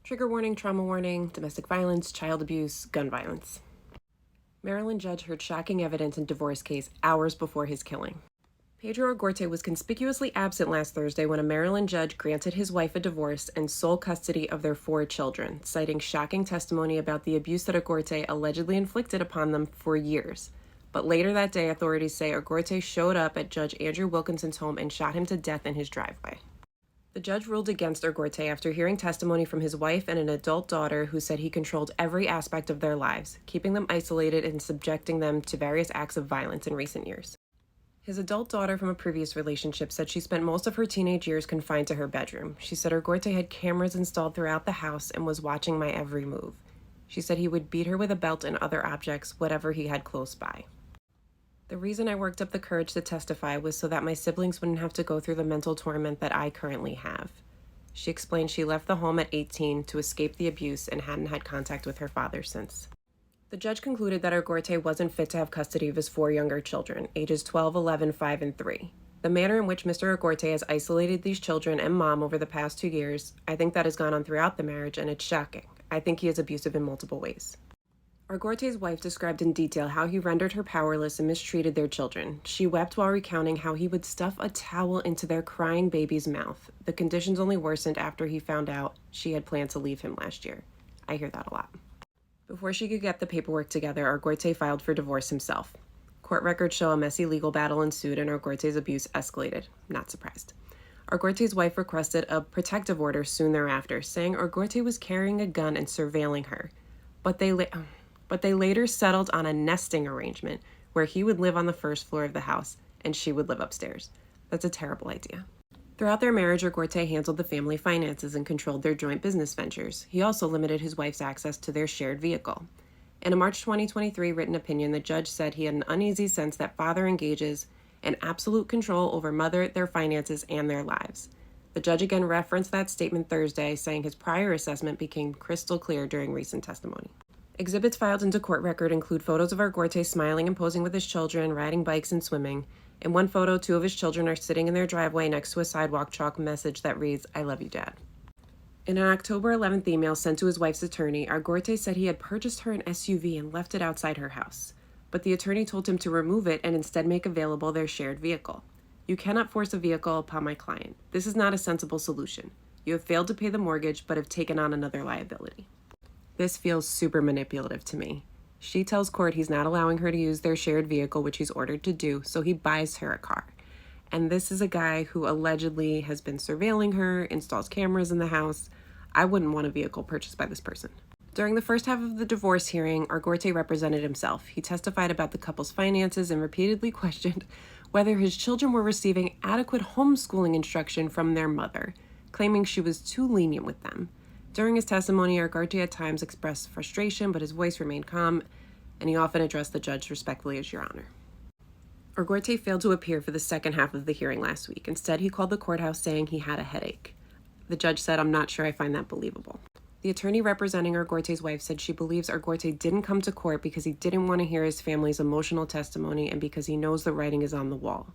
Trigger warning, trauma warning, domestic violence, child abuse, gun violence. Maryland judge heard shocking evidence in divorce case hours before his killing. Pedro Agorte was conspicuously absent last Thursday when a Maryland judge granted his wife a divorce and sole custody of their 4 children, citing shocking testimony about the abuse that Agorte allegedly inflicted upon them for years. But later that day, authorities say Agorte showed up at Judge Andrew Wilkinson's home and shot him to death in his driveway. The judge ruled against Agorte after hearing testimony from his wife and an adult daughter who said he controlled every aspect of their lives, keeping them isolated and subjecting them to various acts of violence in recent years. His adult daughter from a previous relationship said she spent most of her teenage years confined to her bedroom. She said Agorte had cameras installed throughout the house and was watching my every move. She said he would beat her with a belt and other objects, whatever he had close by. The reason I worked up the courage to testify was so that my siblings wouldn't have to go through the mental torment that I currently have. She explained she left the home at 18 to escape the abuse and hadn't had contact with her father since. The judge concluded that Agorte wasn't fit to have custody of his 4 younger children, ages 12, 11, 5, and 3. The manner in which Mr. Agorte has isolated these children and mom over the past 2 years, I think that has gone on throughout the marriage, and it's shocking. I think he is abusive in multiple ways. Agorte's wife described in detail how he rendered her powerless and mistreated their children. She wept while recounting how he would stuff a towel into their crying baby's mouth. The conditions only worsened after he found out she had planned to leave him last year. I hear that a lot. Before she could get the paperwork together, Agorte filed for divorce himself. Court records show a messy legal battle ensued and Agorte's abuse escalated. Not surprised. Agorte's wife requested a protective order soon thereafter, saying Agorte was carrying a gun and surveilling her. But they later settled on a nesting arrangement where he would live on the first floor of the house and she would live upstairs. That's a terrible idea. Throughout their marriage, Agorte handled the family finances and controlled their joint business ventures. He also limited his wife's access to their shared vehicle. In a March 2023 written opinion, the judge said he had an uneasy sense that father engages in absolute control over mother, their finances, and their lives. The judge again referenced that statement Thursday, saying his prior assessment became crystal clear during recent testimony. Exhibits filed into court record include photos of Agorte smiling and posing with his children, riding bikes and swimming. In one photo, 2 of his children are sitting in their driveway next to a sidewalk chalk message that reads, "I love you, Dad." In an October 11th email sent to his wife's attorney, Agorte said he had purchased her an SUV and left it outside her house. But the attorney told him to remove it and instead make available their shared vehicle. "You cannot force a vehicle upon my client. This is not a sensible solution. You have failed to pay the mortgage but have taken on another liability." This feels super manipulative to me. She tells court he's not allowing her to use their shared vehicle, which he's ordered to do, so he buys her a car. And this is a guy who allegedly has been surveilling her, installs cameras in the house. I wouldn't want a vehicle purchased by this person. During the first half of the divorce hearing, Agorte represented himself. He testified about the couple's finances and repeatedly questioned whether his children were receiving adequate homeschooling instruction from their mother, claiming she was too lenient with them. During his testimony, Agorte at times expressed frustration, but his voice remained calm, and he often addressed the judge respectfully as Your Honor. Agorte failed to appear for the second half of the hearing last week. Instead, he called the courthouse saying he had a headache. The judge said, "I'm not sure I find that believable." The attorney representing Agorte's wife said she believes Agorte didn't come to court because he didn't want to hear his family's emotional testimony and because he knows the writing is on the wall.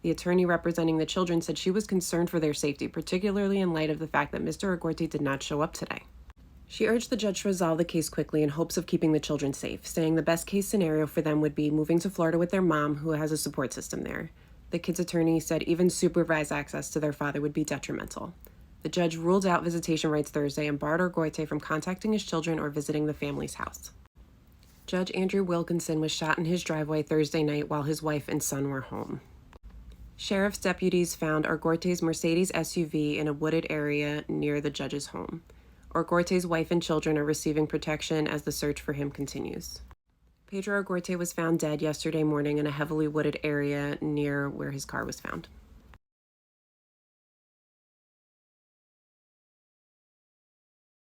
The attorney representing the children said she was concerned for their safety, particularly in light of the fact that Mr. Agorte did not show up today. She urged the judge to resolve the case quickly in hopes of keeping the children safe, saying the best case scenario for them would be moving to Florida with their mom, who has a support system there. The kids' attorney said even supervised access to their father would be detrimental. The judge ruled out visitation rights Thursday and barred Agorte from contacting his children or visiting the family's house. Judge Andrew Wilkinson was shot in his driveway Thursday night while his wife and son were home. Sheriff's deputies found Agorte's Mercedes SUV in a wooded area near the judge's home. Agorte's wife and children are receiving protection as the search for him continues. Pedro Agorte was found dead yesterday morning in a heavily wooded area near where his car was found.